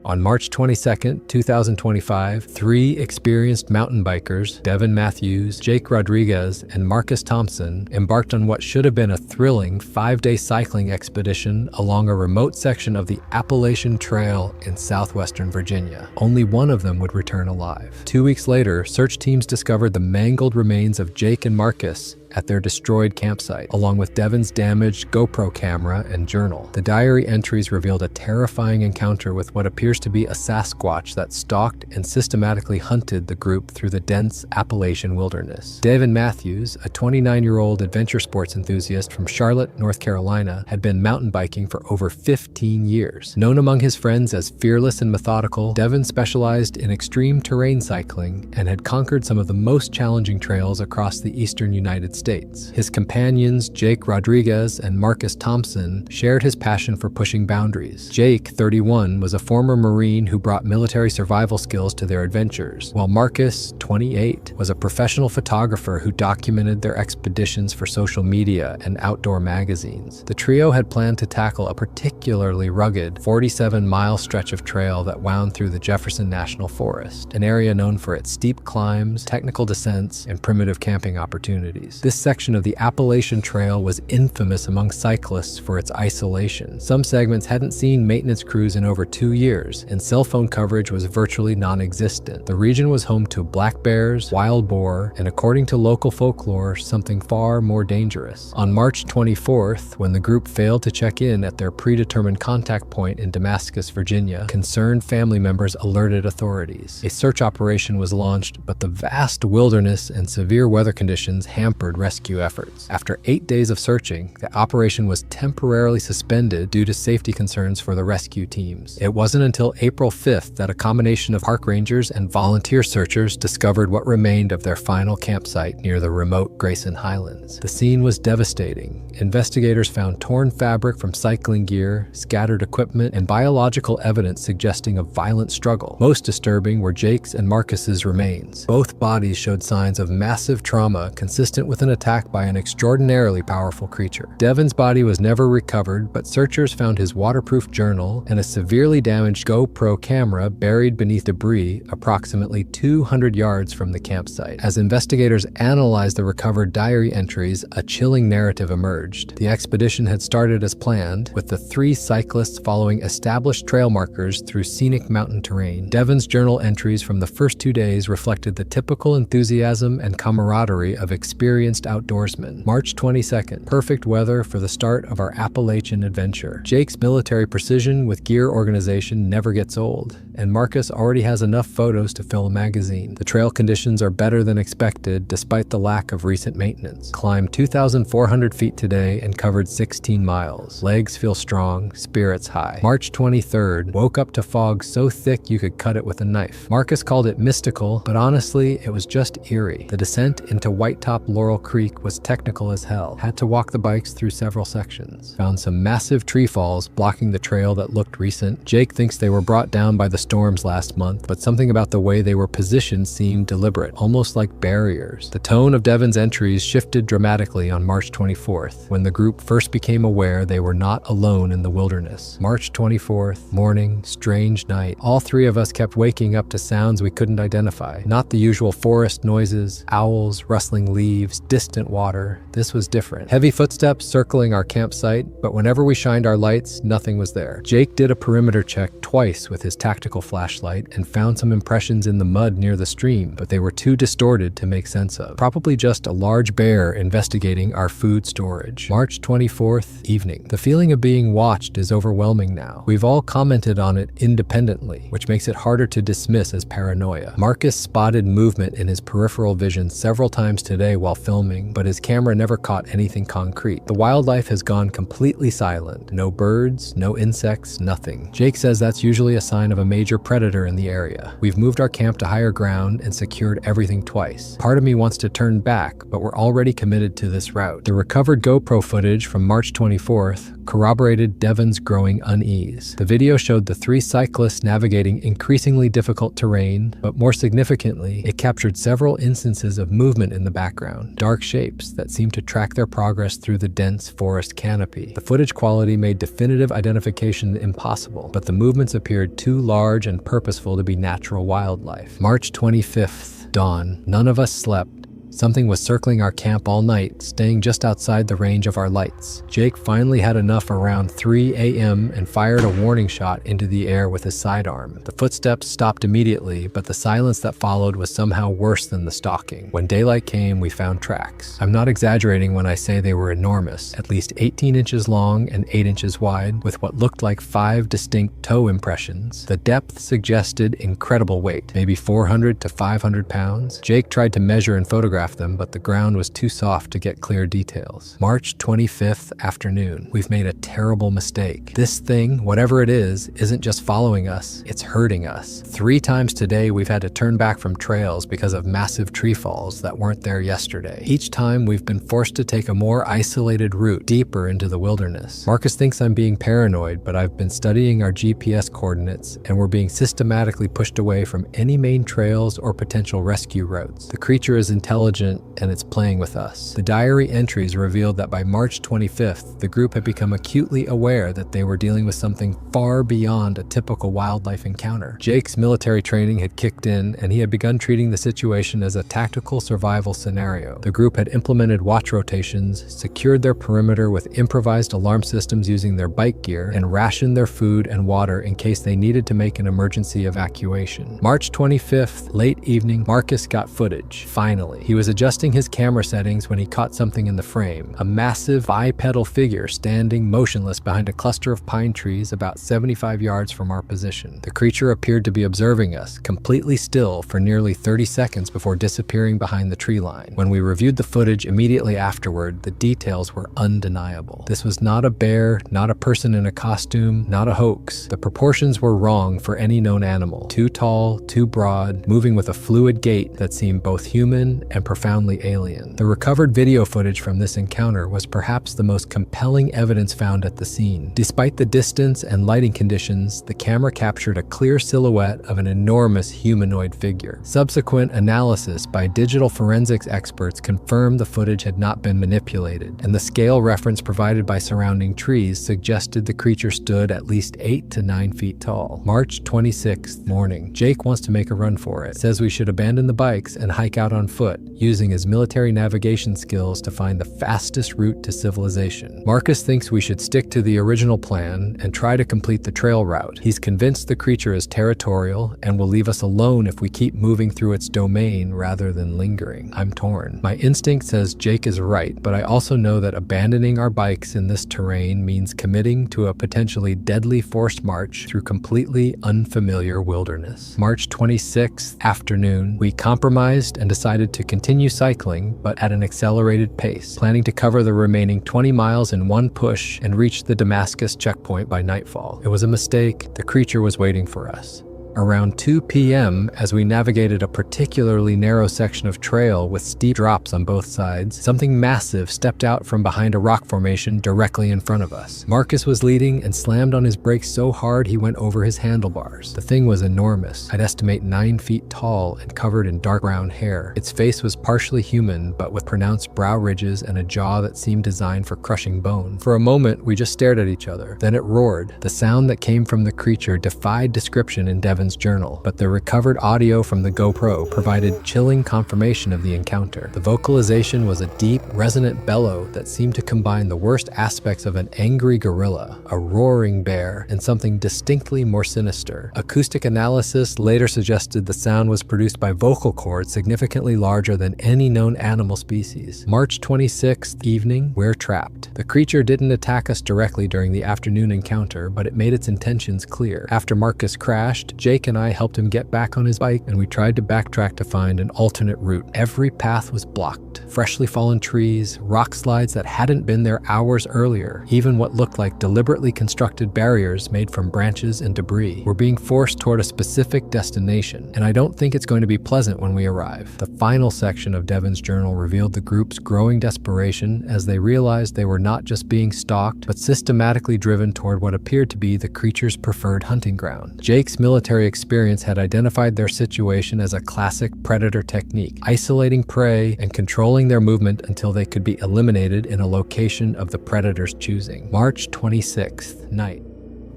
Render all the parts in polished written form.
On March 22, 2025, 3 experienced mountain bikers, Devin Matthews, Jake Rodriguez, and Marcus Thompson, embarked on what should have been a thrilling 5-day cycling expedition along a remote section of the Appalachian Trail in southwestern Virginia. Only one of them would return alive. 2 weeks later, search teams discovered the mangled remains of Jake and Marcus at their destroyed campsite, along with Devin's damaged GoPro camera and journal. The diary entries revealed a terrifying encounter with what appears to be a Sasquatch that stalked and systematically hunted the group through the dense Appalachian wilderness. Devin Matthews, a 29-year-old adventure sports enthusiast from Charlotte, North Carolina, had been mountain biking for over 15 years. Known among his friends as fearless and methodical, Devin specialized in extreme terrain cycling and had conquered some of the most challenging trails across the eastern United States. His companions, Jake Rodriguez and Marcus Thompson, shared his passion for pushing boundaries. Jake, 31, was a former Marine who brought military survival skills to their adventures, while Marcus, 28, was a professional photographer who documented their expeditions for social media and outdoor magazines. The trio had planned to tackle a particularly rugged 47-mile stretch of trail that wound through the Jefferson National Forest, an area known for its steep climbs, technical descents, and primitive camping opportunities. This section of the Appalachian Trail was infamous among cyclists for its isolation. Some segments hadn't seen maintenance crews in over 2 years, and cell phone coverage was virtually non-existent. The region was home to black bears, wild boar, and according to local folklore, something far more dangerous. On March 24th, when the group failed to check in at their predetermined contact point in Damascus, Virginia, concerned family members alerted authorities. A search operation was launched, but the vast wilderness and severe weather conditions hampered rescue efforts. After 8 days of searching, the operation was temporarily suspended due to safety concerns for the rescue teams. It wasn't until April 5th that a combination of park rangers and volunteer searchers discovered what remained of their final campsite near the remote Grayson Highlands. The scene was devastating. Investigators found torn fabric from cycling gear, scattered equipment, and biological evidence suggesting a violent struggle. Most disturbing were Jake's and Marcus's remains. Both bodies showed signs of massive trauma consistent with an attack by an extraordinarily powerful creature. Devin's body was never recovered, but searchers found his waterproof journal and a severely damaged GoPro camera buried beneath debris approximately 200 yards from the campsite. As investigators analyzed the recovered diary entries, a chilling narrative emerged. The expedition had started as planned, with the 3 cyclists following established trail markers through scenic mountain terrain. Devin's journal entries from the first 2 days reflected the typical enthusiasm and camaraderie of experienced outdoorsmen. March 22nd, perfect weather for the start of our Appalachian adventure. Jake's military precision with gear organization never gets old, and Marcus already has enough photos to fill a magazine. The trail conditions are better than expected despite the lack of recent maintenance. Climbed 2,400 feet today and covered 16 miles. Legs feel strong, spirits high. March 23rd, woke up to fog so thick you could cut it with a knife. Marcus called it mystical, but honestly, it was just eerie. The descent into White Top Laurel Creek was technical as hell. Had to walk the bikes through several sections. Found some massive tree falls blocking the trail that looked recent. Jake thinks they were brought down by the storms last month, but something about the way they were positioned seemed deliberate, almost like barriers. The tone of Devin's entries shifted dramatically on March 24th, when the group first became aware they were not alone in the wilderness. March 24th, morning, strange night. All 3 of us kept waking up to sounds we couldn't identify. Not the usual forest noises, owls, rustling leaves, distant water. This was different. Heavy footsteps circling our campsite, but whenever we shined our lights, nothing was there. Jake did a perimeter check twice with his tactical flashlight and found some impressions in the mud near the stream, but they were too distorted to make sense of. Probably just a large bear investigating our food storage. March 24th, evening. The feeling of being watched is overwhelming now. We've all commented on it independently, which makes it harder to dismiss as paranoia. Marcus spotted movement in his peripheral vision several times today while filming, but his camera never caught anything concrete. The wildlife has gone completely silent. No birds, no insects, nothing. Jake says that's usually a sign of a major predator in the area. We've moved our camp to higher ground and secured everything twice. Part of me wants to turn back, but we're already committed to this route. The recovered GoPro footage from March 24th corroborated Devin's growing unease. The video showed the 3 cyclists navigating increasingly difficult terrain, but more significantly, it captured several instances of movement in the background, dark shapes that seemed to track their progress through the dense forest canopy. The footage quality made definitive identification impossible, but the movements appeared too large large and purposeful to be natural wildlife. March 25th, dawn. None of us slept. Something was circling our camp all night, staying just outside the range of our lights. Jake finally had enough around 3 a.m. and fired a warning shot into the air with his sidearm. The footsteps stopped immediately, but the silence that followed was somehow worse than the stalking. When daylight came, we found tracks. I'm not exaggerating when I say they were enormous, at least 18 inches long and 8 inches wide, with what looked like 5 distinct toe impressions. The depth suggested incredible weight, maybe 400 to 500 pounds. Jake tried to measure and photograph them, but the ground was too soft to get clear details. March 25th afternoon. We've made a terrible mistake. This thing, whatever it is, isn't just following us, it's hurting us. 3 times today we've had to turn back from trails because of massive tree falls that weren't there yesterday. Each time we've been forced to take a more isolated route deeper into the wilderness. Marcus thinks I'm being paranoid, but I've been studying our GPS coordinates and we're being systematically pushed away from any main trails or potential rescue routes. The creature is intelligent and it's playing with us. The diary entries revealed that by March 25th, the group had become acutely aware that they were dealing with something far beyond a typical wildlife encounter. Jake's military training had kicked in and he had begun treating the situation as a tactical survival scenario. The group had implemented watch rotations, secured their perimeter with improvised alarm systems using their bike gear, and rationed their food and water in case they needed to make an emergency evacuation. March 25th, late evening, Marcus got footage. Finally, he was adjusting his camera settings when he caught something in the frame. A massive bipedal figure standing motionless behind a cluster of pine trees about 75 yards from our position. The creature appeared to be observing us, completely still for nearly 30 seconds before disappearing behind the tree line. When we reviewed the footage immediately afterward, the details were undeniable. This was not a bear, not a person in a costume, not a hoax. The proportions were wrong for any known animal. Too tall, too broad, moving with a fluid gait that seemed both human and profoundly alien. The recovered video footage from this encounter was perhaps the most compelling evidence found at the scene. Despite the distance and lighting conditions, the camera captured a clear silhouette of an enormous humanoid figure. Subsequent analysis by digital forensics experts confirmed the footage had not been manipulated, and the scale reference provided by surrounding trees suggested the creature stood at least 8 to 9 feet tall. March 26th morning. Jake wants to make a run for it. Says we should abandon the bikes and hike out on foot, using his military navigation skills to find the fastest route to civilization. Marcus thinks we should stick to the original plan and try to complete the trail route. He's convinced the creature is territorial and will leave us alone if we keep moving through its domain rather than lingering. I'm torn. My instinct says Jake is right, but I also know that abandoning our bikes in this terrain means committing to a potentially deadly forced march through completely unfamiliar wilderness. March 26th afternoon, we compromised and decided to continue cycling, but at an accelerated pace, planning to cover the remaining 20 miles in one push and reach the Damascus checkpoint by nightfall. It was a mistake. The creature was waiting for us. Around 2 p.m., as we navigated a particularly narrow section of trail with steep drops on both sides, something massive stepped out from behind a rock formation directly in front of us. Marcus was leading and slammed on his brakes so hard he went over his handlebars. The thing was enormous. I'd estimate 9 feet tall and covered in dark brown hair. Its face was partially human, but with pronounced brow ridges and a jaw that seemed designed for crushing bone. For a moment, we just stared at each other. Then it roared. The sound that came from the creature defied description in Devin's journal, but the recovered audio from the GoPro provided chilling confirmation of the encounter. The vocalization was a deep, resonant bellow that seemed to combine the worst aspects of an angry gorilla, a roaring bear, and something distinctly more sinister. Acoustic analysis later suggested the sound was produced by vocal cords significantly larger than any known animal species. March 26th evening, we're trapped. The creature didn't attack us directly during the afternoon encounter, but it made its intentions clear. After Marcus crashed, Jake and I helped him get back on his bike, and we tried to backtrack to find an alternate route. Every path was blocked. Freshly fallen trees, rock slides that hadn't been there hours earlier, even what looked like deliberately constructed barriers made from branches and debris. We're being forced toward a specific destination, and I don't think it's going to be pleasant when we arrive. The final section of Devin's journal revealed the group's growing desperation as they realized they were not just being stalked, but systematically driven toward what appeared to be the creature's preferred hunting ground. Jake's military experience had identified their situation as a classic predator technique, isolating prey and controlling their movement until they could be eliminated in a location of the predator's choosing. March 26th, night.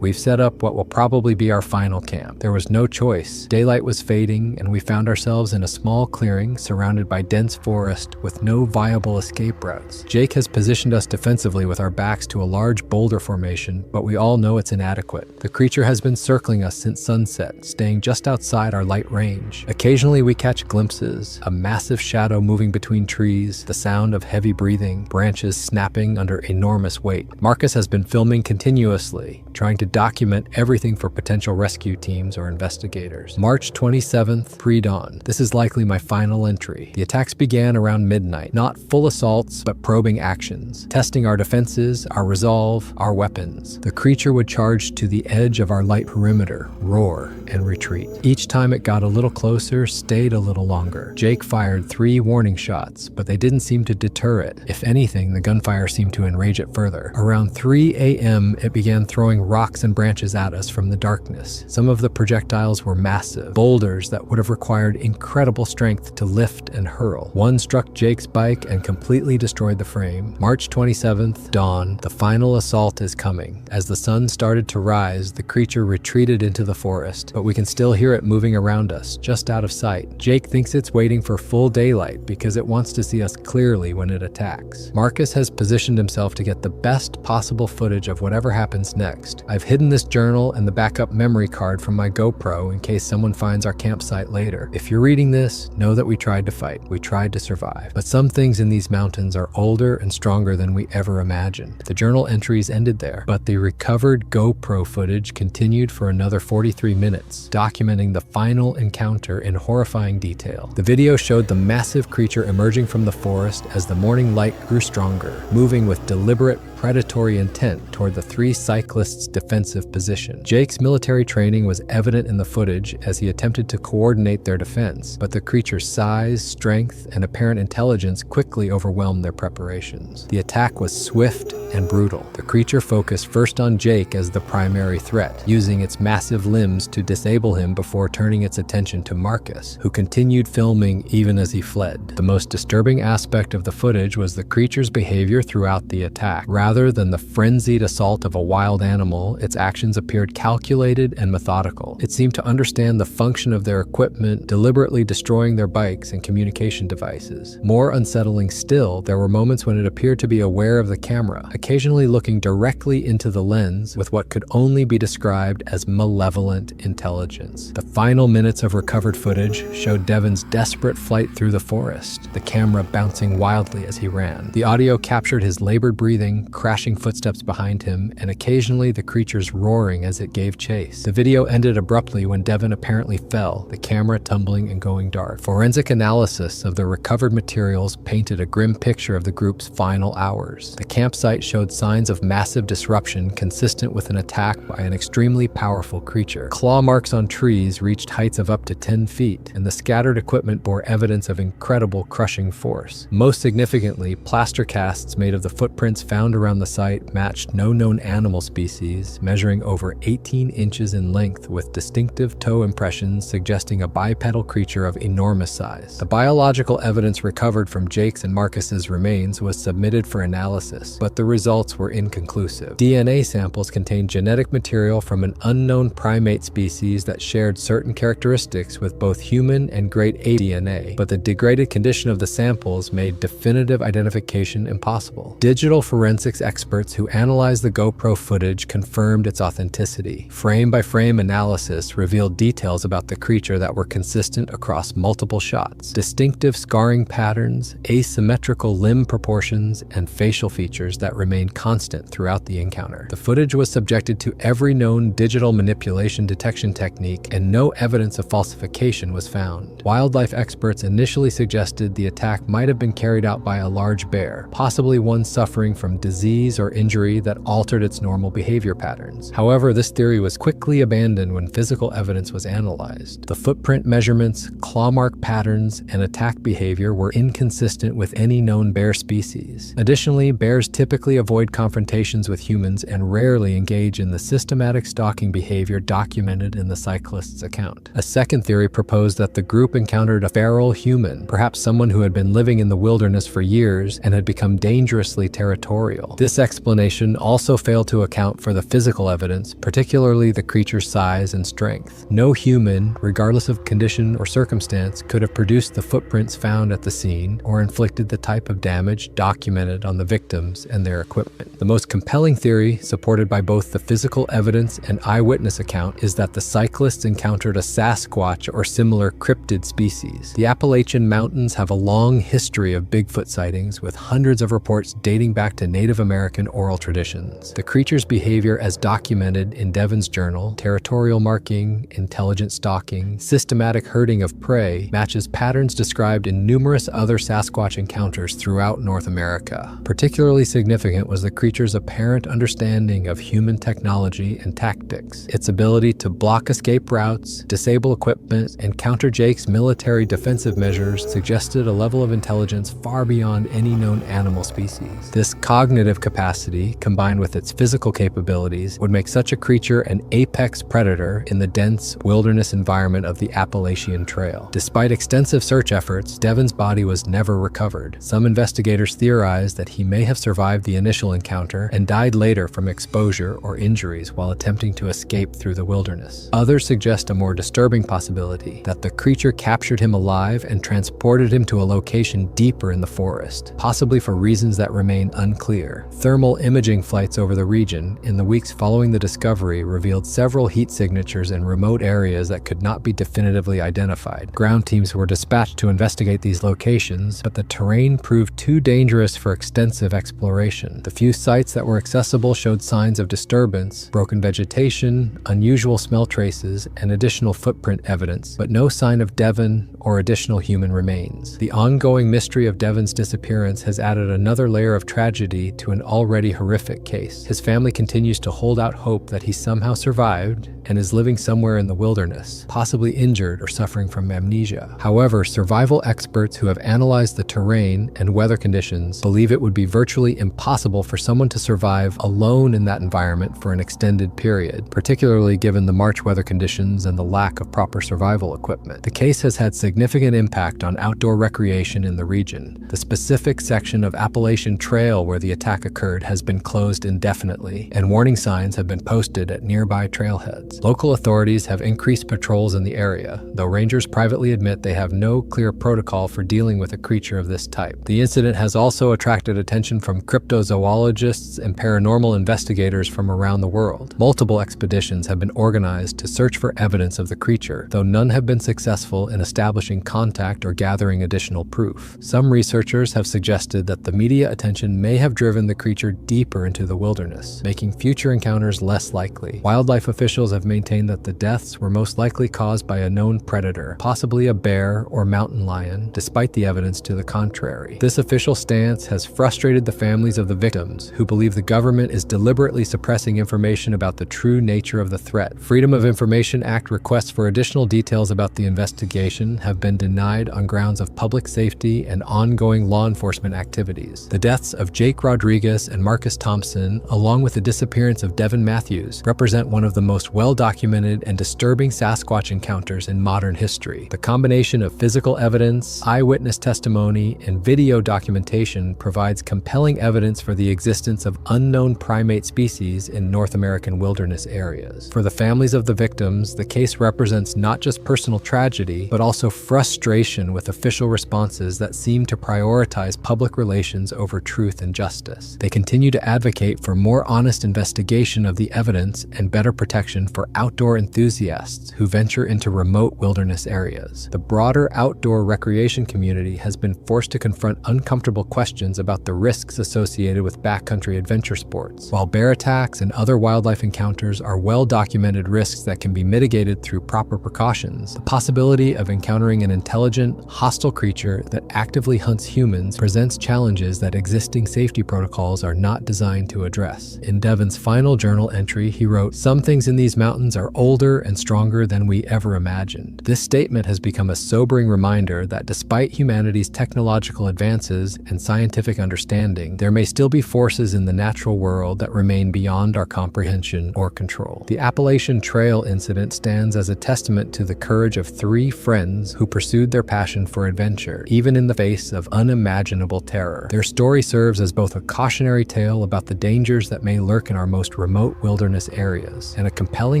We've set up what will probably be our final camp. There was no choice. Daylight was fading, and we found ourselves in a small clearing surrounded by dense forest with no viable escape routes. Jake has positioned us defensively with our backs to a large boulder formation, but we all know it's inadequate. The creature has been circling us since sunset, staying just outside our light range. Occasionally we catch glimpses, a massive shadow moving between trees, the sound of heavy breathing, branches snapping under enormous weight. Marcus has been filming continuously, trying to document everything for potential rescue teams or investigators. March 27th, pre-dawn. This is likely my final entry. The attacks began around midnight, not full assaults, but probing actions, testing our defenses, our resolve, our weapons. The creature would charge to the edge of our light perimeter, roar, and retreat. Each time it got a little closer, stayed a little longer. Jake fired 3 warning shots, but they didn't seem to deter it. If anything, the gunfire seemed to enrage it further. Around 3 a.m., it began throwing rocks and branches at us from the darkness. Some of the projectiles were massive, boulders that would have required incredible strength to lift and hurl. One struck Jake's bike and completely destroyed the frame. March 27th, dawn. The final assault is coming. As the sun started to rise, the creature retreated into the forest, but we can still hear it moving around us, just out of sight. Jake thinks it's waiting for full daylight because it wants to see us clearly when it attacks. Marcus has positioned himself to get the best possible footage of whatever happens next. I've hidden this journal and the backup memory card from my GoPro in case someone finds our campsite later. If you're reading this, know that we tried to fight. We tried to survive. But some things in these mountains are older and stronger than we ever imagined. The journal entries ended there, but the recovered GoPro footage continued for another 43 minutes, documenting the final encounter in horrifying detail. The video showed the massive creature emerging from the forest as the morning light grew stronger, moving with deliberate predatory intent toward the 3 cyclists' defensive position. Jake's military training was evident in the footage as he attempted to coordinate their defense, but the creature's size, strength, and apparent intelligence quickly overwhelmed their preparations. The attack was swift and brutal. The creature focused first on Jake as the primary threat, using its massive limbs to disable him before turning its attention to Marcus, who continued filming even as he fled. The most disturbing aspect of the footage was the creature's behavior throughout the attack. Rather than the frenzied assault of a wild animal, its actions appeared calculated and methodical. It seemed to understand the function of their equipment, deliberately destroying their bikes and communication devices. More unsettling still, there were moments when it appeared to be aware of the camera, occasionally looking directly into the lens with what could only be described as malevolent intelligence. The final minutes of recovered footage showed Devin's desperate flight through the forest, the camera bouncing wildly as he ran. The audio captured his labored breathing, crashing footsteps behind him, and occasionally the creature's roaring as it gave chase. The video ended abruptly when Devin apparently fell, the camera tumbling and going dark. Forensic analysis of the recovered materials painted a grim picture of the group's final hours. The campsite showed signs of massive disruption consistent with an attack by an extremely powerful creature. Claw marks on trees reached heights of up to 10 feet, and the scattered equipment bore evidence of incredible crushing force. Most significantly, plaster casts made of the footprints found around the site matched no known animal species, measuring over 18 inches in length with distinctive toe impressions suggesting a bipedal creature of enormous size. The biological evidence recovered from Jake's and Marcus's remains was submitted for analysis, but the results were inconclusive. DNA samples contained genetic material from an unknown primate species that shared certain characteristics with both human and great ape DNA, but the degraded condition of the samples made definitive identification impossible. Digital forensics experts who analyzed the GoPro footage confirmed its authenticity. Frame-by-frame analysis revealed details about the creature that were consistent across multiple shots. Distinctive scarring patterns, asymmetrical limb proportions, and facial features that remained constant throughout the encounter. The footage was subjected to every known digital manipulation detection technique, and no evidence of falsification was found. Wildlife experts initially suggested the attack might have been carried out by a large bear, possibly one suffering from disease or injury that altered its normal behavior patterns. However, this theory was quickly abandoned when physical evidence was analyzed. The footprint measurements, claw mark patterns, and attack behavior were inconsistent with any known bear species. Additionally, bears typically avoid confrontations with humans and rarely engage in the systematic stalking behavior documented in the Cyclists' account. A second theory proposed that the group encountered a feral human, perhaps someone who had been living in the wilderness for years and had become dangerously territorial. real. This explanation also failed to account for the physical evidence, particularly the creature's size and strength. No human, regardless of condition or circumstance, could have produced the footprints found at the scene or inflicted the type of damage documented on the victims and their equipment. The most compelling theory, supported by both the physical evidence and eyewitness account, is that the cyclists encountered a Sasquatch or similar cryptid species. The Appalachian Mountains have a long history of Bigfoot sightings, with hundreds of reports dating back to Native American oral traditions. The creature's behavior, as documented in Devon's journal, territorial marking, intelligent stalking, systematic herding of prey, matches patterns described in numerous other Sasquatch encounters throughout North America. Particularly significant was the creature's apparent understanding of human technology and tactics. Its ability to block escape routes, disable equipment, and counter Jake's military defensive measures suggested a level of intelligence far beyond any known animal species. This cognitive capacity, combined with its physical capabilities, would make such a creature an apex predator in the dense wilderness environment of the Appalachian Trail. Despite extensive search efforts, Devon's body was never recovered. Some investigators theorized that he may have survived the initial encounter and died later from exposure or injuries while attempting to escape through the wilderness. Others suggest a more disturbing possibility, that the creature captured him alive and transported him to a location deeper in the forest, possibly for reasons that remain unclear. Thermal imaging flights over the region in the weeks following the discovery revealed several heat signatures in remote areas that could not be definitively identified. Ground teams were dispatched to investigate these locations, but the terrain proved too dangerous for extensive exploration. The few sites that were accessible showed signs of disturbance, broken vegetation, unusual smell traces, and additional footprint evidence, but no sign of Devon or additional human remains. The ongoing mystery of Devon's disappearance has added another layer of tragedy to an already horrific case. His family continues to hold out hope that he somehow survived and is living somewhere in the wilderness, possibly injured or suffering from amnesia. However, survival experts who have analyzed the terrain and weather conditions believe it would be virtually impossible for someone to survive alone in that environment for an extended period, particularly given the March weather conditions and the lack of proper survival equipment. The case has had significant impact on outdoor recreation in the region. The specific section of Appalachian Trail where the attack occurred has been closed indefinitely, and warning signs have been posted at nearby trailheads. Local authorities have increased patrols in the area, though rangers privately admit they have no clear protocol for dealing with a creature of this type. The incident has also attracted attention from cryptozoologists and paranormal investigators from around the world. Multiple expeditions have been organized to search for evidence of the creature, though none have been successful in establishing contact or gathering additional proof. Some researchers have suggested that the media attention may have driven the creature deeper into the wilderness, making future encounters less likely. Wildlife officials have maintained that the deaths were most likely caused by a known predator, possibly a bear or mountain lion, despite the evidence to the contrary. This official stance has frustrated the families of the victims, who believe the government is deliberately suppressing information about the true nature of the threat. Freedom of Information Act requests for additional details about the investigation have been denied on grounds of public safety and ongoing law enforcement activities. The deaths of Jake Rodriguez and Marcus Thompson, along with the disappearance of Devon Matthews, represent one of the most well-documented and disturbing Sasquatch encounters in modern history. The combination of physical evidence, eyewitness testimony, and video documentation provides compelling evidence for the existence of unknown primate species in North American wilderness areas. For the families of the victims, the case represents not just personal tragedy, but also frustration with official responses that seem to prioritize public relations over truth and justice. They continue to advocate for more honest investigation of the evidence and better protection for outdoor enthusiasts who venture into remote wilderness areas. The broader outdoor recreation community has been forced to confront uncomfortable questions about the risks associated with backcountry adventure sports. While bear attacks and other wildlife encounters are well-documented risks that can be mitigated through proper precautions, the possibility of encountering an intelligent, hostile creature that actively hunts humans presents challenges that existing safety protocols are not designed to address. In Devon's final journal entry, he wrote, "Some things in these mountains mountains are older and stronger than we ever imagined. This statement has become a sobering reminder that despite humanity's technological advances and scientific understanding, there may still be forces in the natural world that remain beyond our comprehension or control. The Appalachian Trail incident stands as a testament to the courage of 3 friends who pursued their passion for adventure, even in the face of unimaginable terror. Their story serves as both a cautionary tale about the dangers that may lurk in our most remote wilderness areas, and a compelling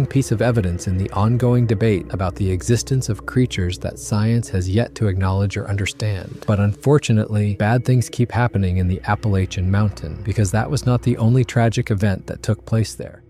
piece of evidence in the ongoing debate about the existence of creatures that science has yet to acknowledge or understand. But unfortunately, bad things keep happening in the Appalachian Mountain, because that was not the only tragic event that took place there.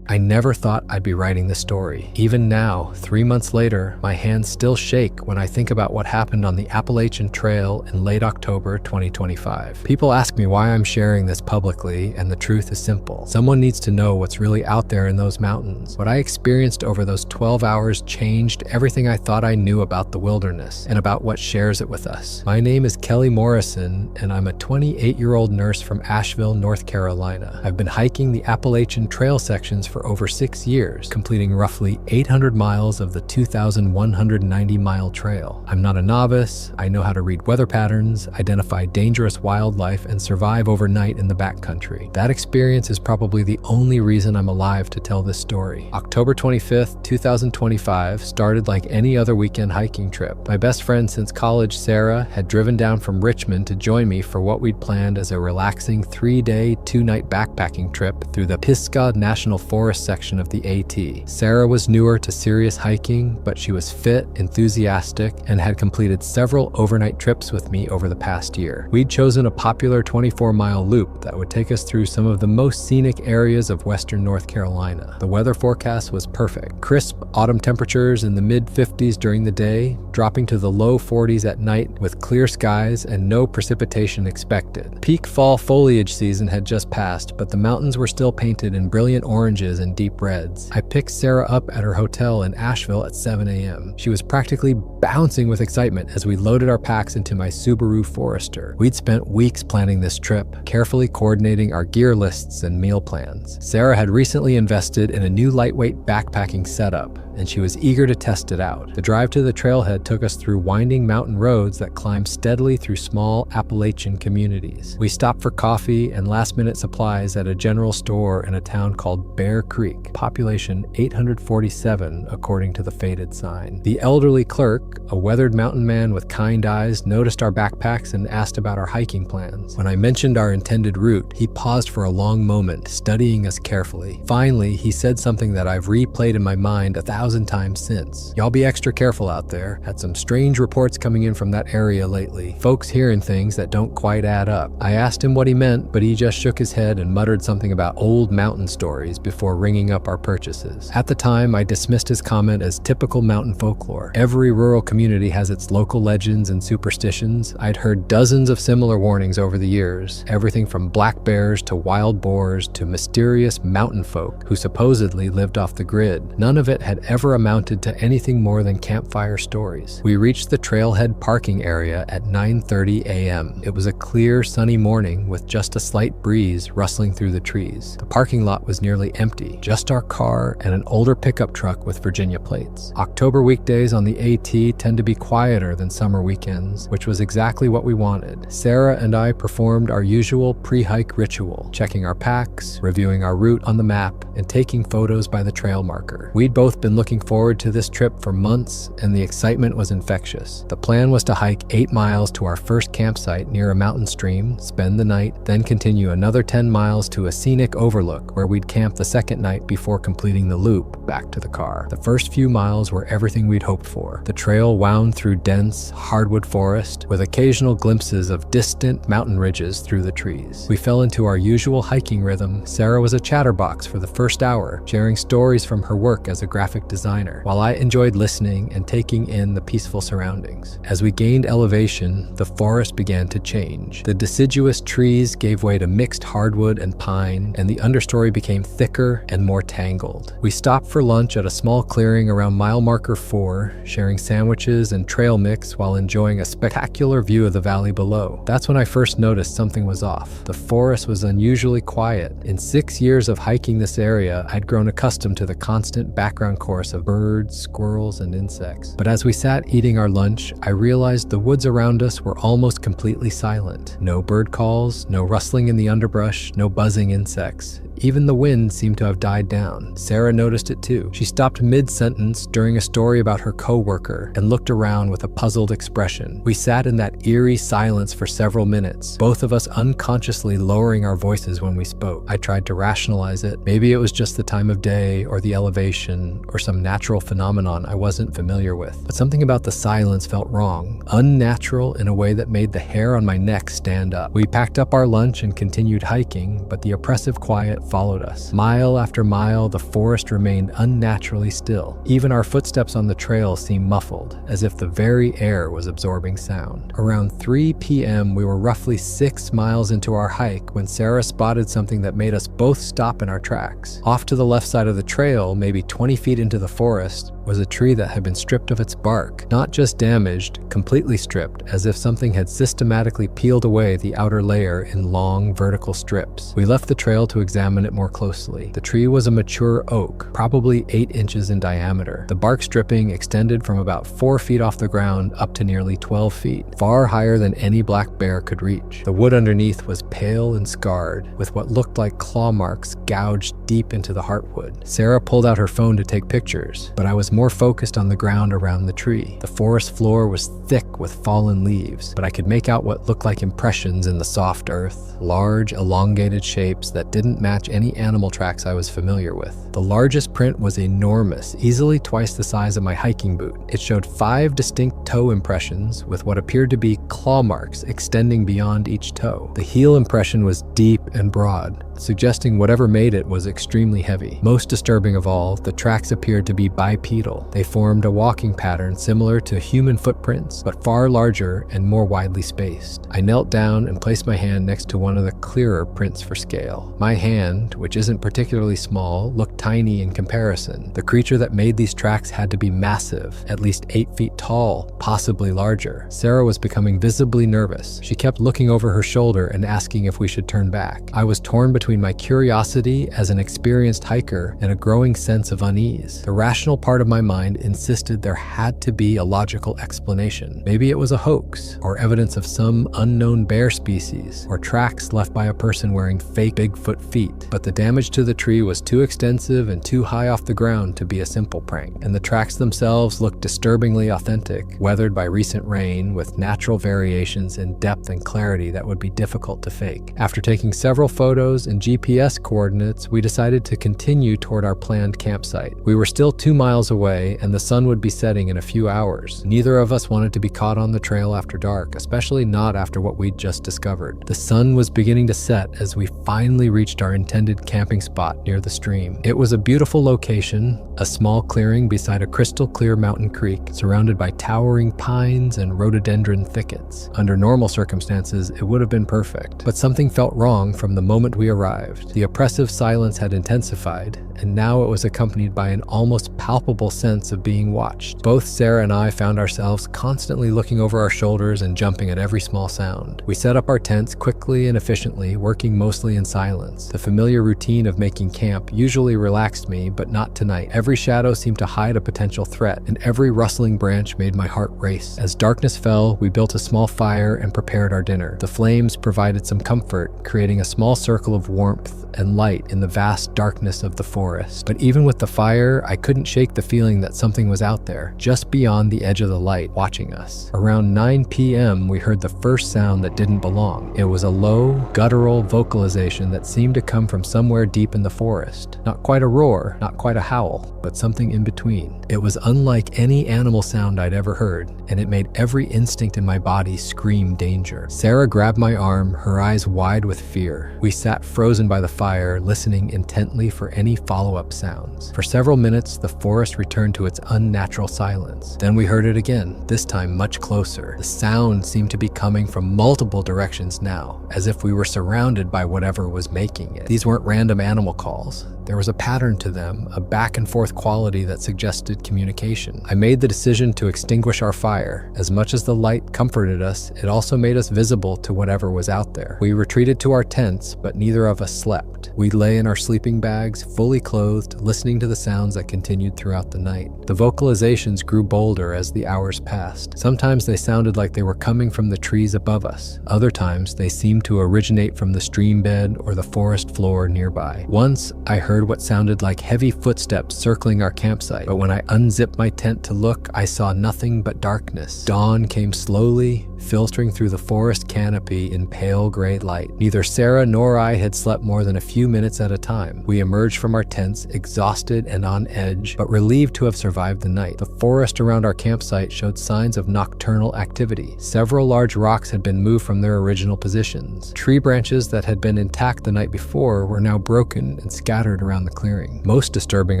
I never thought I'd be writing this story. Even now, 3 months later, my hands still shake when I think about what happened on the Appalachian Trail in late October 2025. People ask me why I'm sharing this publicly, and the truth is simple. Someone needs to know what's really out there in those mountains. What I experienced over those 12 hours changed everything I thought I knew about the wilderness and about what shares it with us. My name is Kelly Morrison, and I'm a 28-year-old nurse from Asheville, North Carolina. I've been hiking the Appalachian Trail sections for over 6 years, completing roughly 800 miles of the 2,190-mile trail. I'm not a novice. I know how to read weather patterns, identify dangerous wildlife, and survive overnight in the backcountry. That experience is probably the only reason I'm alive to tell this story. October 25th, 2025 started like any other weekend hiking trip. My best friend since college, Sarah, had driven down from Richmond to join me for what we'd planned as a relaxing 3-day, 2-night backpacking trip through the Pisgah National Forest section of the AT. Sarah was newer to serious hiking, but she was fit, enthusiastic, and had completed several overnight trips with me over the past year. We'd chosen a popular 24-mile loop that would take us through some of the most scenic areas of western North Carolina. The weather forecast was perfect. Crisp autumn temperatures in the mid-50s during the day, dropping to the low 40s at night with clear skies and no precipitation expected. Peak fall foliage season had just passed, but the mountains were still painted in brilliant oranges and deep reds. I picked Sarah up at her hotel in Asheville at 7 a.m. She was practically bouncing with excitement as we loaded our packs into my Subaru Forester. We'd spent weeks planning this trip, carefully coordinating our gear lists and meal plans. Sarah had recently invested in a new lightweight backpacking setup, and she was eager to test it out. The drive to the trailhead took us through winding mountain roads that climbed steadily through small Appalachian communities. We stopped for coffee and last-minute supplies at a general store in a town called Bear Creek, population 847 according to the faded sign. The elderly clerk, a weathered mountain man with kind eyes, noticed our backpacks and asked about our hiking plans. When I mentioned our intended route, he paused for a long moment, studying us carefully. Finally, he said something that I've replayed in my mind 1,000 times since. Y'all be extra careful out there. Had some strange reports coming in from that area lately. Folks hearing things that don't quite add up. I asked him what he meant, but he just shook his head and muttered something about old mountain stories before ringing up our purchases. At the time, I dismissed his comment as typical mountain folklore. Every rural community has its local legends and superstitions. I'd heard dozens of similar warnings over the years, everything from black bears to wild boars to mysterious mountain folk who supposedly lived off the grid. None of it had ever amounted to anything more than campfire stories. We reached the trailhead parking area at 9:30 a.m. It was a clear, sunny morning with just a slight breeze rustling through the trees. The parking lot was nearly empty, just our car and an older pickup truck with Virginia plates. October weekdays on the AT tend to be quieter than summer weekends, which was exactly what we wanted. Sarah and I performed our usual pre-hike ritual, checking our packs, reviewing our route on the map, and taking photos by the trail marker. We'd both been looking forward to this trip for months, and the excitement was infectious. The plan was to hike 8 miles to our first campsite near a mountain stream, spend the night, then continue another 10 miles to a scenic overlook where we'd camp the second night before completing the loop back to the car. The first few miles were everything we'd hoped for. The trail wound through dense hardwood forest with occasional glimpses of distant mountain ridges through the trees. We fell into our usual hiking rhythm. Sarah was a chatterbox for the first hour, sharing stories from her work as a graphic designer, while I enjoyed listening and taking in the peaceful surroundings. As we gained elevation, the forest began to change. The deciduous trees gave way to mixed hardwood and pine, and the understory became thicker and more tangled. We stopped for lunch at a small clearing around mile marker 4, sharing sandwiches and trail mix while enjoying a spectacular view of the valley below. That's when I first noticed something was off. The forest was unusually quiet. In 6 years of hiking this area, I'd grown accustomed to the constant background chorus of birds, squirrels, and insects. But as we sat eating our lunch, I realized the woods around us were almost completely silent. No bird calls, no rustling in the underbrush, no buzzing insects. Even the wind seemed to have died down. Sarah noticed it too. She stopped mid-sentence during a story about her co-worker and looked around with a puzzled expression. We sat in that eerie silence for several minutes, both of us unconsciously lowering our voices when we spoke. I tried to rationalize it. Maybe it was just the time of day or the elevation or some natural phenomenon I wasn't familiar with. But something about the silence felt wrong, unnatural in a way that made the hair on my neck stand up. We packed up our lunch and continued hiking, but the oppressive quiet followed us. Mile after mile, the forest remained unnaturally still. Even our footsteps on the trail seemed muffled, as if the very air was absorbing sound. Around 3 p.m., we were roughly 6 miles into our hike when Sarah spotted something that made us both stop in our tracks. Off to the left side of the trail, maybe 20 feet into the forest, was a tree that had been stripped of its bark. Not just damaged, completely stripped, as if something had systematically peeled away the outer layer in long, vertical strips. We left the trail to examine it more closely. The tree was a mature oak, probably 8 inches in diameter. The bark stripping extended from about 4 feet off the ground up to nearly 12 feet, far higher than any black bear could reach. The wood underneath was pale and scarred, with what looked like claw marks gouged deep into the heartwood. Sarah pulled out her phone to take pictures, but I was more focused on the ground around the tree. The forest floor was thick with fallen leaves, but I could make out what looked like impressions in the soft earth, large, elongated shapes that didn't match any animal tracks I was familiar with. The largest print was enormous, easily twice the size of my hiking boot. It showed 5 distinct toe impressions with what appeared to be claw marks extending beyond each toe. The heel impression was deep and broad, suggesting whatever made it was extremely heavy. Most disturbing of all, the tracks appeared to be bipedal. They formed a walking pattern similar to human footprints, but far larger and more widely spaced. I knelt down and placed my hand next to one of the clearer prints for scale. My hand, which isn't particularly small, looked tiny in comparison. The creature that made these tracks had to be massive, at least 8 feet tall, possibly larger. Sarah was becoming visibly nervous. She kept looking over her shoulder and asking if we should turn back. I was torn between my curiosity as an experienced hiker and a growing sense of unease. The rational part of my mind insisted there had to be a logical explanation. Maybe it was a hoax, or evidence of some unknown bear species, or tracks left by a person wearing fake Bigfoot feet. But the damage to the tree was too extensive and too high off the ground to be a simple prank, and the tracks themselves looked disturbingly authentic, weathered by recent rain with natural variations in depth and clarity that would be difficult to fake. After taking several photos and GPS coordinates, we decided to continue toward our planned campsite. We were still 2 miles away, and the sun would be setting in a few hours. Neither of us wanted to be caught on the trail after dark, especially not after what we'd just discovered. The sun was beginning to set as we finally reached our intended camping spot near the stream. It was a beautiful location, a small clearing beside a crystal clear mountain creek, surrounded by towering pines and rhododendron thickets. Under normal circumstances, it would have been perfect, but something felt wrong from the moment we arrived. The oppressive silence had intensified, and now it was accompanied by an almost palpable sense of being watched. Both Sarah and I found ourselves constantly looking over our shoulders and jumping at every small sound. We set up our tents quickly and efficiently, working mostly in silence. The familiar routine of making camp usually relaxed me, but not tonight. Every shadow seemed to hide a potential threat, and every rustling branch made my heart race. As darkness fell, we built a small fire and prepared our dinner. The flames provided some comfort, creating a small circle of warmth and light in the vast darkness of the forest. But even with the fire, I couldn't shake the feeling that something was out there, just beyond the edge of the light, watching us. Around 9 p.m., we heard the first sound that didn't belong. It was a low, guttural vocalization that seemed to come come from somewhere deep in the forest. Not quite a roar, not quite a howl, but something in between. It was unlike any animal sound I'd ever heard, and it made every instinct in my body scream danger. Sarah grabbed my arm, her eyes wide with fear. We sat frozen by the fire, listening intently for any follow-up sounds. For several minutes, the forest returned to its unnatural silence. Then we heard it again, this time much closer. The sound seemed to be coming from multiple directions now, as if we were surrounded by whatever was making it. These weren't random animal calls. There was a pattern to them, a back-and-forth quality that suggested communication. I made the decision to extinguish our fire. As much as the light comforted us, it also made us visible to whatever was out there. We retreated to our tents, but neither of us slept. We lay in our sleeping bags, fully clothed, listening to the sounds that continued throughout the night. The vocalizations grew bolder as the hours passed. Sometimes they sounded like they were coming from the trees above us. Other times, they seemed to originate from the stream bed or the forest floor nearby. Once, I heard what sounded like heavy footsteps circling our campsite, but when I unzipped my tent to look, I saw nothing but darkness. Dawn came slowly, filtering through the forest canopy in pale gray light. Neither Sarah nor I had slept more than a few minutes at a time. We emerged from our tents, exhausted and on edge, but relieved to have survived the night. The forest around our campsite showed signs of nocturnal activity. Several large rocks had been moved from their original positions. Tree branches that had been intact the night before were now broken and scattered around the clearing. Most disturbing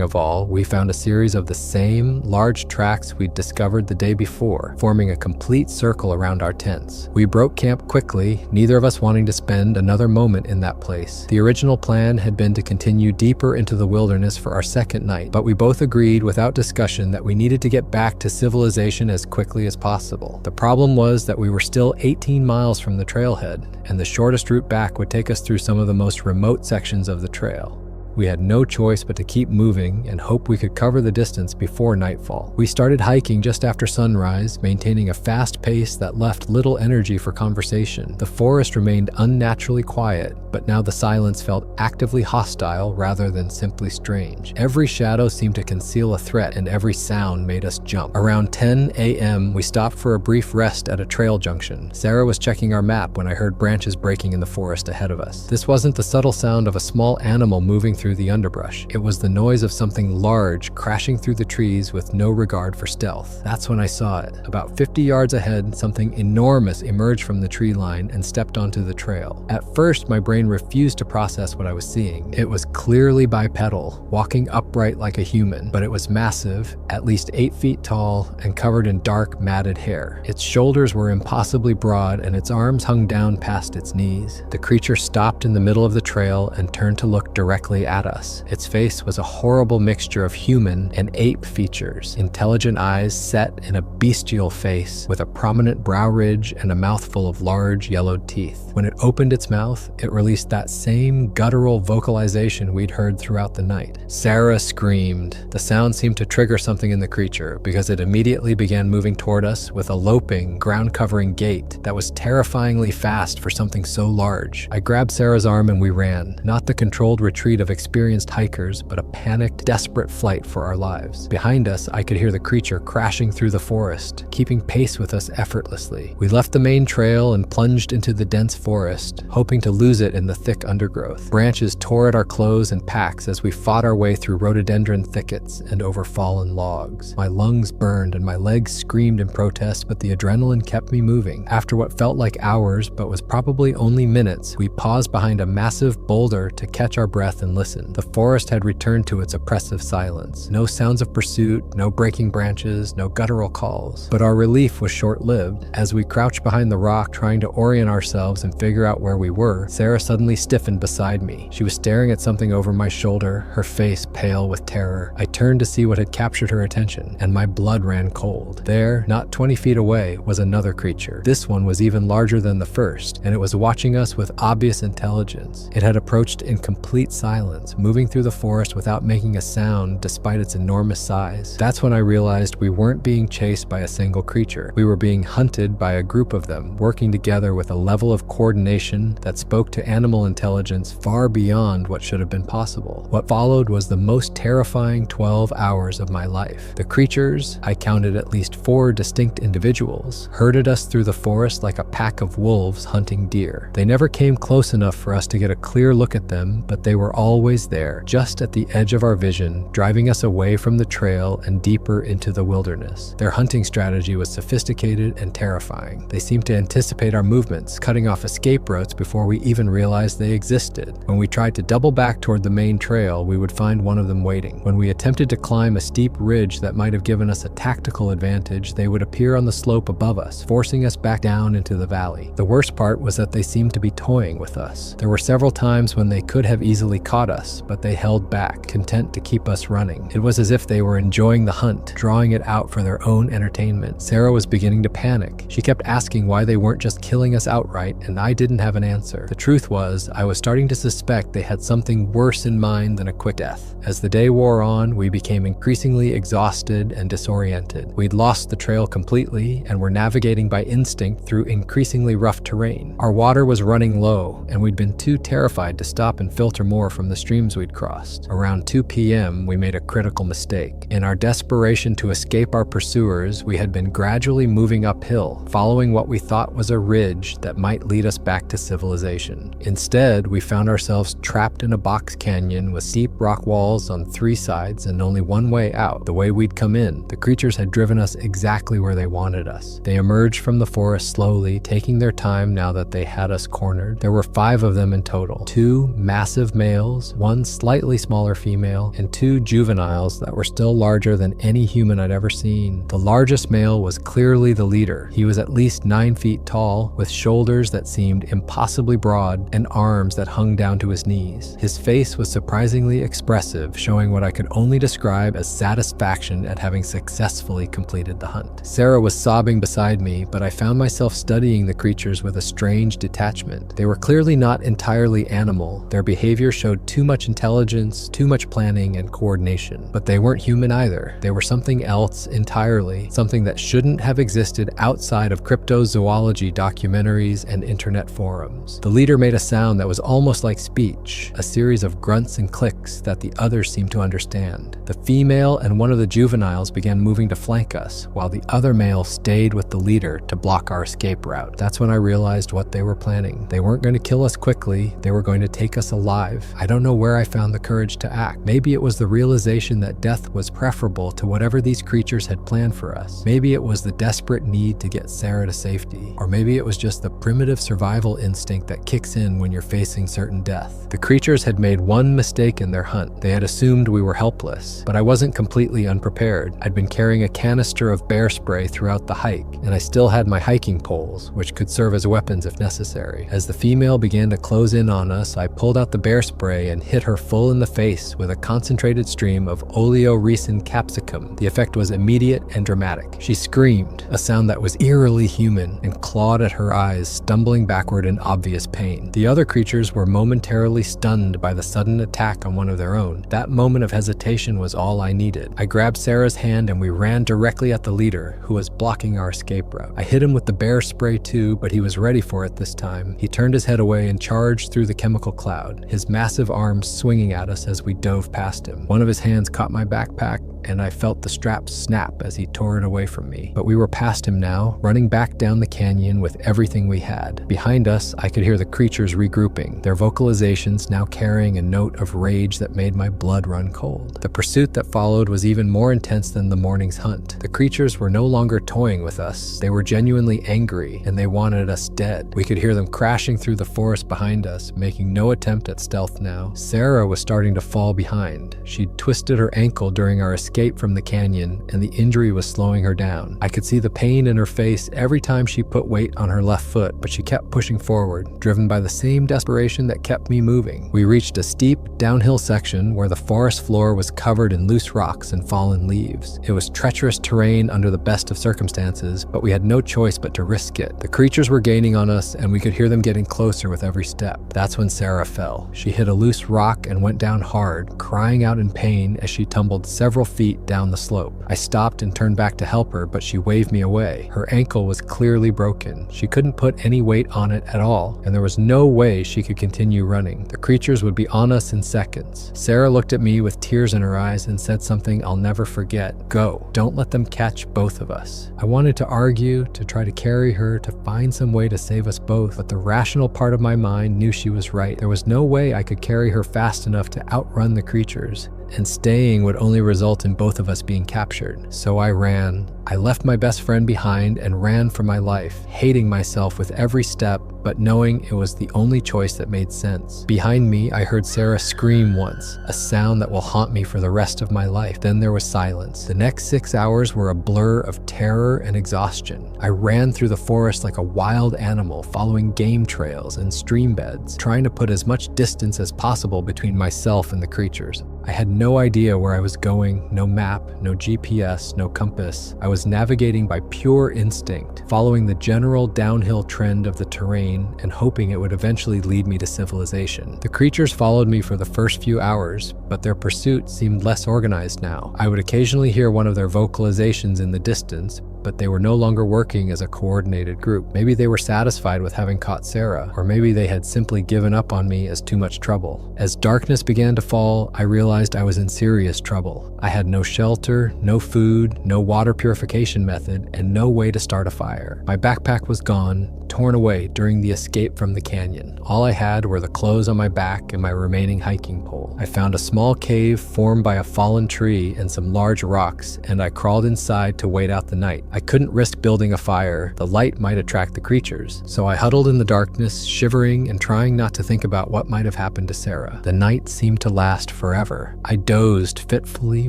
of all, we found a series of the same large tracks we'd discovered the day before, forming a complete circle around our tents. We broke camp quickly, neither of us wanting to spend another moment in that place. The original plan had been to continue deeper into the wilderness for our second night, but we both agreed without discussion that we needed to get back to civilization as quickly as possible. The problem was that we were still 18 miles from the trailhead, and the shortest route back would take us through some of the most remote sections of the trail. We had no choice but to keep moving and hope we could cover the distance before nightfall. We started hiking just after sunrise, maintaining a fast pace that left little energy for conversation. The forest remained unnaturally quiet, but now the silence felt actively hostile rather than simply strange. Every shadow seemed to conceal a threat, and every sound made us jump. Around 10 a.m., we stopped for a brief rest at a trail junction. Sarah was checking our map when I heard branches breaking in the forest ahead of us. This wasn't the subtle sound of a small animal moving through the underbrush. It was the noise of something large crashing through the trees with no regard for stealth. That's when I saw it. About 50 yards ahead, something enormous emerged from the tree line and stepped onto the trail. At first, my brain refused to process what I was seeing. It was clearly bipedal, walking upright like a human, but it was massive, at least 8 feet tall, and covered in dark, matted hair. Its shoulders were impossibly broad, and its arms hung down past its knees. The creature stopped in the middle of the trail and turned to look directly at us. Its face was a horrible mixture of human and ape features, intelligent eyes set in a bestial face with a prominent brow ridge and a mouthful of large yellowed teeth. When it opened its mouth, it released that same guttural vocalization we'd heard throughout the night. Sarah screamed. The sound seemed to trigger something in the creature because it immediately began moving toward us with a loping, ground-covering gait that was terrifyingly fast for something so large. I grabbed Sarah's arm and we ran, not the controlled retreat of experienced hikers, but a panicked, desperate flight for our lives. Behind us, I could hear the creature crashing through the forest, keeping pace with us effortlessly. We left the main trail and plunged into the dense forest, hoping to lose it in the thick undergrowth. Branches tore at our clothes and packs as we fought our way through rhododendron thickets and over fallen logs. My lungs burned and my legs screamed in protest, but the adrenaline kept me moving. After what felt like hours, but was probably only minutes, we paused behind a massive boulder to catch our breath and listen. The forest had returned to its oppressive silence. No sounds of pursuit, no breaking branches, no guttural calls. But our relief was short-lived. As we crouched behind the rock trying to orient ourselves and figure out where we were, Sarah suddenly stiffened beside me. She was staring at something over my shoulder, her face pale with terror. I turned to see what had captured her attention, and my blood ran cold. There, not 20 feet away, was another creature. This one was even larger than the first, and it was watching us with obvious intelligence. It had approached in complete silence, moving through the forest without making a sound despite its enormous size. That's when I realized we weren't being chased by a single creature. We were being hunted by a group of them, working together with a level of coordination that spoke to animal intelligence far beyond what should have been impossible. What followed was the most terrifying 12 hours of my life. The creatures, I counted at least 4 distinct individuals, herded us through the forest like a pack of wolves hunting deer. They never came close enough for us to get a clear look at them, but they were always there, just at the edge of our vision, driving us away from the trail and deeper into the wilderness. Their hunting strategy was sophisticated and terrifying. They seemed to anticipate our movements, cutting off escape routes before we even realized they existed. When we tried to double back toward the main trail, we would find one of them waiting. When we attempted to climb a steep ridge that might have given us a tactical advantage, they would appear on the slope above us, forcing us back down into the valley. The worst part was that they seemed to be toying with us. There were several times when they could have easily caught us, but they held back, content to keep us running. It was as if they were enjoying the hunt, drawing it out for their own entertainment. Sarah was beginning to panic. She kept asking why they weren't just killing us outright, and I didn't have an answer. The truth was, I was starting to suspect they had something worse in mind than a quick death. As the day wore on, we became increasingly exhausted and disoriented. We'd lost the trail completely and were navigating by instinct through increasingly rough terrain. Our water was running low, and we'd been too terrified to stop and filter more from the streams we'd crossed. Around 2 p.m., we made a critical mistake. In our desperation to escape our pursuers, we had been gradually moving uphill, following what we thought was a ridge that might lead us back to civilization. Instead, we found ourselves trapped in a box canyon with steep rock walls on 3 sides and only one way out, the way we'd come in. The creatures had driven us exactly where they wanted us. They emerged from the forest slowly, taking their time now that they had us cornered. There were 5 of them in total. 2 massive males, 1 slightly smaller female, and 2 juveniles that were still larger than any human I'd ever seen. The largest male was clearly the leader. He was at least 9 feet tall, with shoulders that seemed impossibly broad and arms that hung down to his knees. His face was surprisingly expressive, showing what I could only describe as satisfaction at having successfully completed the hunt. Sarah was sobbing beside me, but I found myself studying the creatures with a strange detachment. They were clearly not entirely animal. Their behavior showed too much intelligence, too much planning and coordination. But they weren't human either. They were something else entirely, something that shouldn't have existed outside of cryptozoology documentaries and internet forums. The leader made a sound that was almost like speech, a series of grunts and clicks that the others seemed to understand. The female and one of the juveniles began moving to flank us, while the other male stayed with the leader to block our escape route. That's when I realized what they were planning. They weren't going to kill us quickly, they were going to take us alive. I don't know where I found the courage to act. Maybe it was the realization that death was preferable to whatever these creatures had planned for us. Maybe it was the desperate need to get Sarah to safety. Or maybe it was just the primitive survival instinct that kicks in when you're facing certain death. The creatures had made one mistake in their hunt. They had assumed we were helpless, but I wasn't completely unprepared. I'd been carrying a canister of bear spray throughout the hike, and I still had my hiking poles, which could serve as weapons if necessary. As the female began to close in on us, I pulled out the bear spray and hit her full in the face with a concentrated stream of oleoresin capsicum. The effect was immediate and dramatic. She screamed, a sound that was eerily human, and clawed at her eyes, stumbling backward in obvious pain. The other creatures were momentarily stunned by the sudden attack on one of their own. That moment of hesitation was all I needed. I grabbed Sarah's hand and we ran directly at the leader, who was blocking our escape route. I hit him with the bear spray too, but he was ready for it this time. He turned his head away and charged through the chemical cloud, his massive arms swinging at us as we dove past him. One of his hands caught my backpack, and I felt the strap snap as he tore it away from me. But we were past him now, running back down the canyon with everything we had. Behind us, I could hear the creatures regrouping, their vocalizations now carrying a note of rage that made my blood run cold. The pursuit that followed was even more intense than the morning's hunt. The creatures were no longer toying with us. They were genuinely angry, and they wanted us dead. We could hear them crashing through the forest behind us, making no attempt at stealth now. Sarah was starting to fall behind. She'd twisted her ankle during our escape from the canyon, and the injury was slowing her down. I could see the pain in her face every time she put weight on her left foot, but she kept pushing forward, driven by the same desperation that kept me moving. We reached a steep, downhill section where the forest floor was covered in loose rocks and fallen leaves. It was treacherous terrain under the best of circumstances, but we had no choice but to risk it. The creatures were gaining on us, and we could hear them getting closer with every step. That's when Sarah fell. She hit a loose rock and went down hard, crying out in pain as she tumbled several feet feet down the slope. I stopped and turned back to help her, but she waved me away. Her ankle was clearly broken. She couldn't put any weight on it at all, and there was no way she could continue running. The creatures would be on us in seconds. Sarah looked at me with tears in her eyes and said something I'll never forget. Go. Don't let them catch both of us. I wanted to argue, to try to carry her, to find some way to save us both, but the rational part of my mind knew she was right. There was no way I could carry her fast enough to outrun the creatures, and staying would only result in both of us being captured. So I ran. I left my best friend behind and ran for my life, hating myself with every step, but knowing it was the only choice that made sense. Behind me, I heard Sarah scream once, a sound that will haunt me for the rest of my life. Then there was silence. The next 6 hours were a blur of terror and exhaustion. I ran through the forest like a wild animal, following game trails and stream beds, trying to put as much distance as possible between myself and the creatures. I had no idea where I was going, no map, no GPS, no compass. I was navigating by pure instinct, following the general downhill trend of the terrain and hoping it would eventually lead me to civilization. The creatures followed me for the first few hours, but their pursuit seemed less organized now. I would occasionally hear one of their vocalizations in the distance, but they were no longer working as a coordinated group. Maybe they were satisfied with having caught Sarah, or maybe they had simply given up on me as too much trouble. As darkness began to fall, I realized I was in serious trouble. I had no shelter, no food, no water purification method, and no way to start a fire. My backpack was gone, torn away during the escape from the canyon. All I had were the clothes on my back and my remaining hiking pole. I found a small cave formed by a fallen tree and some large rocks, and I crawled inside to wait out the night. I couldn't risk building a fire. The light might attract the creatures. So I huddled in the darkness, shivering and trying not to think about what might have happened to Sarah. The night seemed to last forever. I dozed fitfully,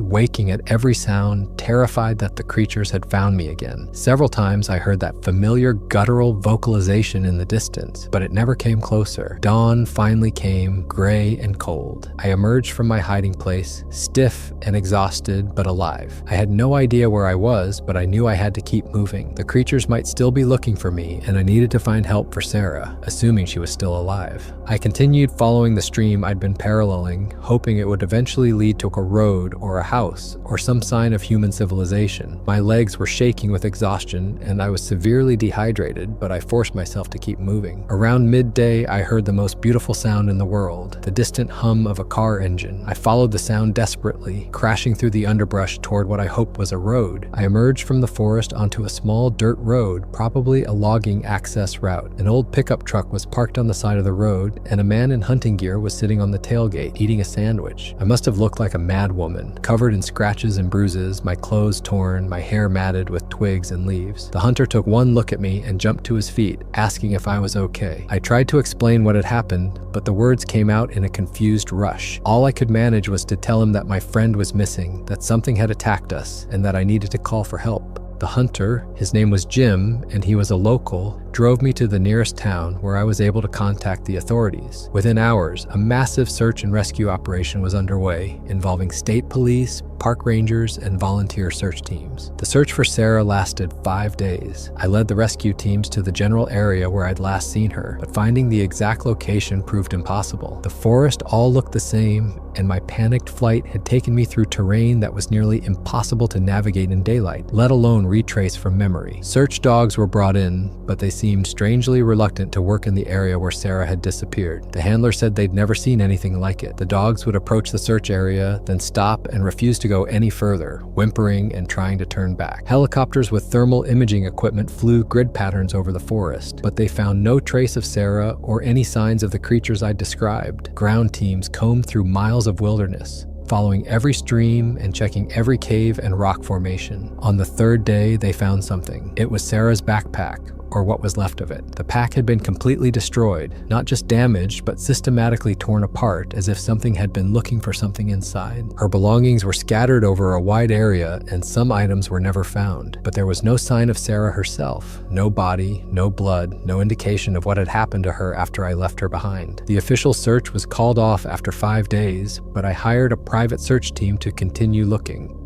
waking at every sound, terrified that the creatures had found me again. Several times I heard that familiar guttural vocalization in the distance, but it never came closer. Dawn finally came, gray and cold. I emerged from my hiding place, stiff and exhausted, but alive. I had no idea where I was, but I knew I had to keep moving. The creatures might still be looking for me, and I needed to find help for Sarah, assuming she was still alive. I continued following the stream I'd been paralleling, hoping it would eventually lead to a road or a house or some sign of human civilization. My legs were shaking with exhaustion, and I was severely dehydrated, but I forced myself to keep moving. Around midday, I heard the most beautiful sound in the world, the distant hum of a car engine. I followed the sound desperately, crashing through the underbrush toward what I hoped was a road. I emerged from the forest onto a small dirt road, probably a logging access route. An old pickup truck was parked on the side of the road, and a man in hunting gear was sitting on the tailgate, eating a sandwich. I must have looked like a mad woman, covered in scratches and bruises, my clothes torn, my hair matted with twigs and leaves. The hunter took one look at me and jumped to his feet, asking if I was okay. I tried to explain what had happened, but the words came out in a confused rush. All I could manage was to tell him that my friend was missing, that something had attacked us, and that I needed to call for help. The hunter, his name was Jim, and he was a local, drove me to the nearest town where I was able to contact the authorities. Within hours, a massive search and rescue operation was underway, involving state police, park rangers, and volunteer search teams. The search for Sarah lasted 5 days. I led the rescue teams to the general area where I'd last seen her, but finding the exact location proved impossible. The forest all looked the same, and my panicked flight had taken me through terrain that was nearly impossible to navigate in daylight, let alone retrace from memory. Search dogs were brought in, but they seemed strangely reluctant to work in the area where Sarah had disappeared. The handler said they'd never seen anything like it. The dogs would approach the search area, then stop and refuse to go any further, whimpering and trying to turn back. Helicopters with thermal imaging equipment flew grid patterns over the forest, but they found no trace of Sarah or any signs of the creatures I'd described. Ground teams combed through miles of wilderness, following every stream and checking every cave and rock formation. On the third day, they found something. It was Sarah's backpack, or what was left of it. The pack had been completely destroyed, not just damaged, but systematically torn apart, as if something had been looking for something inside. Her belongings were scattered over a wide area, and some items were never found. But there was no sign of Sarah herself. No body, no blood, no indication of what had happened to her after I left her behind. The official search was called off after 5 days, but I hired a private search team to continue looking.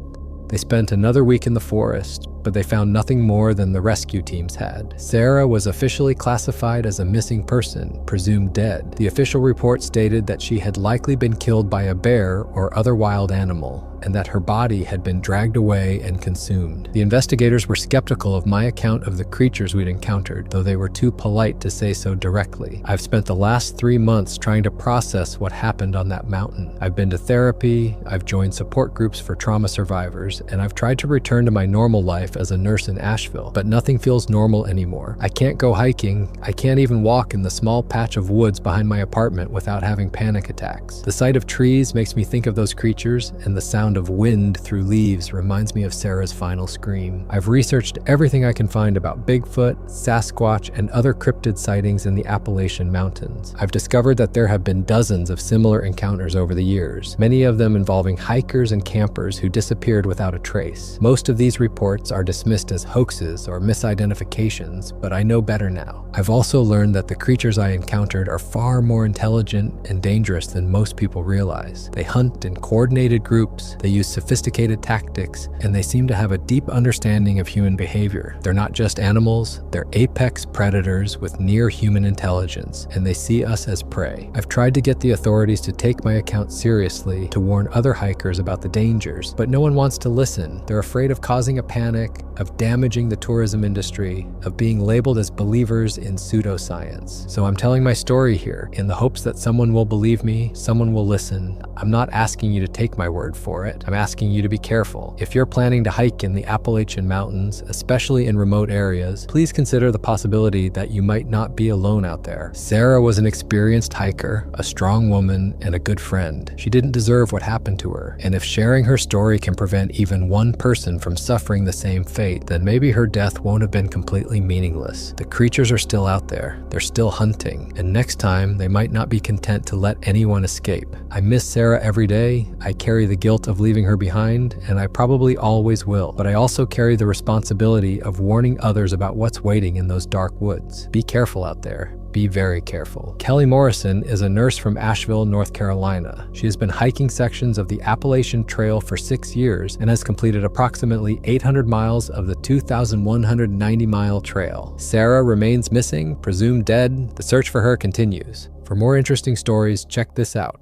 They spent another week in the forest, but they found nothing more than the rescue teams had. Sarah was officially classified as a missing person, presumed dead. The official report stated that she had likely been killed by a bear or other wild animal, and that her body had been dragged away and consumed. The investigators were skeptical of my account of the creatures we'd encountered, though they were too polite to say so directly. I've spent the last 3 months trying to process what happened on that mountain. I've been to therapy, I've joined support groups for trauma survivors, and I've tried to return to my normal life as a nurse in Asheville, but nothing feels normal anymore. I can't go hiking, I can't even walk in the small patch of woods behind my apartment without having panic attacks. The sight of trees makes me think of those creatures, and the sound of wind through leaves reminds me of Sarah's final scream. I've researched everything I can find about Bigfoot, Sasquatch, and other cryptid sightings in the Appalachian Mountains. I've discovered that there have been dozens of similar encounters over the years, many of them involving hikers and campers who disappeared without a trace. Most of these reports are dismissed as hoaxes or misidentifications, but I know better now. I've also learned that the creatures I encountered are far more intelligent and dangerous than most people realize. They hunt in coordinated groups, they use sophisticated tactics, and they seem to have a deep understanding of human behavior. They're not just animals, they're apex predators with near-human intelligence, and they see us as prey. I've tried to get the authorities to take my account seriously, to warn other hikers about the dangers, but no one wants to listen. They're afraid of causing a panic, of damaging the tourism industry, of being labeled as believers in pseudoscience. So I'm telling my story here in the hopes that someone will believe me, someone will listen. I'm not asking you to take my word for it. I'm asking you to be careful. If you're planning to hike in the Appalachian Mountains, especially in remote areas, please consider the possibility that you might not be alone out there. Sarah was an experienced hiker, a strong woman, and a good friend. She didn't deserve what happened to her, and if sharing her story can prevent even one person from suffering the same fate, then maybe her death won't have been completely meaningless. The creatures are still out there, they're still hunting, and next time they might not be content to let anyone escape. I miss Sarah every day, I carry the guilt of leaving her behind, and I probably always will, but I also carry the responsibility of warning others about what's waiting in those dark woods. Be careful out there. Be very careful. Kelly Morrison is a nurse from Asheville, North Carolina. She has been hiking sections of the Appalachian Trail for 6 years and has completed approximately 800 miles of the 2,190-mile trail. Sarah remains missing, presumed dead. The search for her continues. For more interesting stories, check this out.